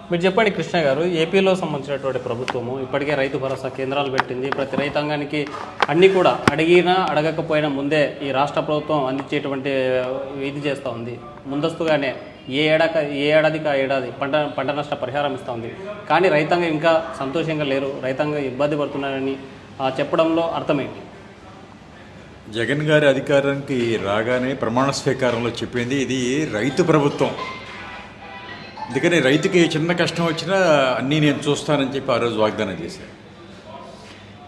మీరు చెప్పండి కృష్ణ గారు, ఏపీలో సంబంధించినటువంటి ప్రభుత్వము ఇప్పటికే రైతు భరోసా కేంద్రాలు పెట్టింది. ప్రతి రైతాంగానికి అన్నీ కూడా అడిగినా అడగకపోయినా ముందే ఈ రాష్ట్ర ప్రభుత్వం అందించేటువంటి ఇది చేస్తూ ఉంది. ముందస్తుగానే ఏ ఏడాదికి ఆ ఏడాది పంట నష్ట పరిహారం ఇస్తూ ఉంది. కానీ రైతాంగం ఇంకా సంతోషంగా లేరు, రైతాంగం ఇబ్బంది పడుతున్నారని చెప్పడంలో అర్థమేంటి? జగన్ గారి అధికారానికి రాగానే ప్రమాణ స్వీకారంలో చెప్పింది ఇది రైతు ప్రభుత్వం, అందుకని రైతుకి చిన్న కష్టం వచ్చినా అన్నీ నేను చూస్తానని చెప్పి ఆ రోజు వాగ్దానం చేశారు.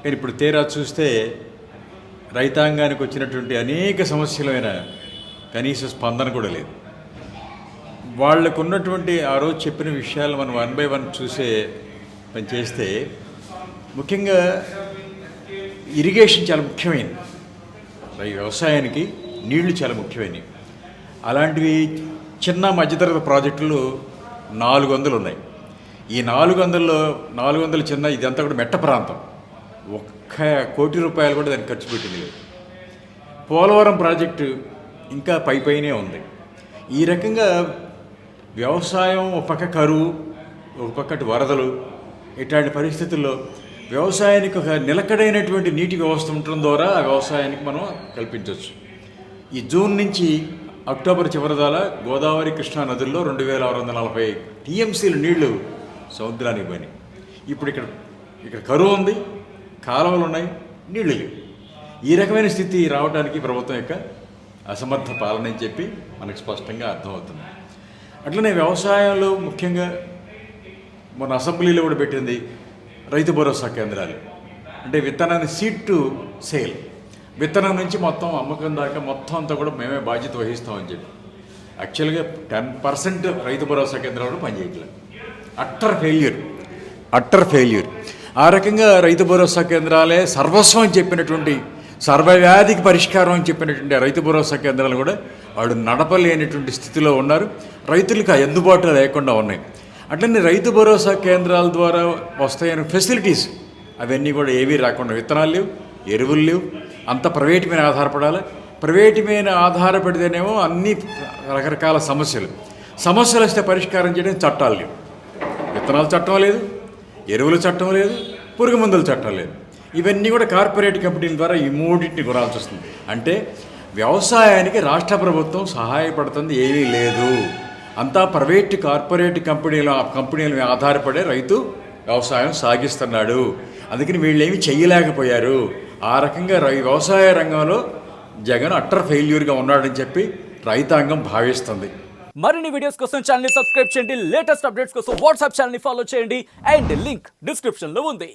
కానీ ఇప్పుడు తీరా చూస్తే రైతాంగానికి వచ్చినటువంటి అనేక సమస్యలైన కనీస స్పందన కూడా లేదు. వాళ్లకు ఉన్నటువంటి ఆ రోజు చెప్పిన విషయాలు మనం 1 by 1 చూసే పని చేస్తే, ముఖ్యంగా ఇరిగేషన్ చాలా ముఖ్యమైనది. వ్యవసాయానికి నీళ్లు చాలా ముఖ్యమైనవి. అలాంటివి చిన్న మధ్యతరగతి ప్రాజెక్టులు 400 ఉన్నాయి. ఈ 400 చిన్న ఇదంతా కూడా మెట్ట ప్రాంతం. 1 కోటి రూపాయలు కూడా దానికి ఖర్చు పెట్టింది లేదు. పోలవరం ప్రాజెక్టు ఇంకా పైనే ఉంది. ఈ రకంగా వ్యవసాయం ఒక పక్క కరువు, ఒక పక్కటి వరదలు, ఇట్లాంటి పరిస్థితుల్లో వ్యవసాయానికి ఒక నిలకడైనటువంటి నీటి వ్యవస్థ ఉండటం ద్వారా ఆ వ్యవసాయానికి మనం కల్పించవచ్చు. ఈ జూన్ నుంచి అక్టోబర్ చివరి దాకా గోదావరి కృష్ణా నదుల్లో 2640 టీఎంసీలు నీళ్లు సముద్రానికి పోయినాయి. ఇప్పుడు ఇక్కడ కరువు ఉంది, కాలువలు ఉన్నాయి, నీళ్లు లేవు. ఈ రకమైన స్థితి రావడానికి ప్రభుత్వం యొక్క అసమర్థ పాలన అని చెప్పి మనకు స్పష్టంగా అర్థమవుతుంది. అట్లనే వ్యవసాయంలో ముఖ్యంగా మన అసెంబ్లీలో కూడా పెట్టింది రైతు భరోసా కేంద్రాలు. అంటే విత్తనాన్ని సీడ్ టు సేల్, విత్తనం నుంచి మొత్తం అమ్మకం దాకా మొత్తం అంతా కూడా మేమే బాధ్యత వహిస్తామని చెప్పి యాక్చువల్గా 10% రైతు భరోసా కేంద్రాలు పనిచేయట్లేదు. Utter failure. ఆ రకంగా రైతు భరోసా కేంద్రాలే సర్వస్వం అని చెప్పినటువంటి, సర్వవ్యాధికి పరిష్కారం అని చెప్పినటువంటి రైతు భరోసా కేంద్రాలు కూడా వాడు నడపలేనటువంటి స్థితిలో ఉన్నారు. రైతులకు అందుబాటులో లేకుండా ఉన్నాయి. అట్లనే రైతు భరోసా కేంద్రాల ద్వారా వస్తాయని ఫెసిలిటీస్ అవన్నీ కూడా ఏవీ రాకుండా, విత్తనాలు లేవు, ఎరువులు లేవు, అంత ప్రైవేట్ మీద ఆధారపడాలి. ప్రైవేట్ మీద ఆధారపడితేనేమో అన్ని రకరకాల సమస్యలు వస్తే పరిష్కారం చేయడానికి చట్టాలు లేవు. విత్తనాల చట్టం లేదు, ఎరువుల చట్టం లేదు, పురుగు మందుల చట్టం లేదు. ఇవన్నీ కూడా కార్పొరేట్ కంపెనీల ద్వారా ఈ మూడింటిని కొనాల్సి వస్తుంది. అంటే వ్యవసాయానికి రాష్ట్ర ప్రభుత్వం సహాయపడుతుంది ఏమీ లేదు. అంతా కార్పొరేట్ కంపెనీల మీద ఆధారపడే రైతు వ్యవసాయం సాగిస్తున్నాడు. అందుకని వీళ్ళేమి చెయ్యలేకపోయారు. ఆ రకంగా వ్యవసాయ రంగంలో జగన్ అట్టర్ ఫెయిల్యూర్గా ఉన్నాడని చెప్పి రైతాంగం భావిస్తుంది. మరిన్ని వీడియోస్ కోసం ఛానల్ ని సబ్స్క్రైబ్ చేయండి. లేటెస్ట్ అప్డేట్స్ కోసం వాట్సాప్ ఛానల్ ని ఫాలో చేయండి. అండ్ లింక్ డిస్క్రిప్షన్ లో ఉంది.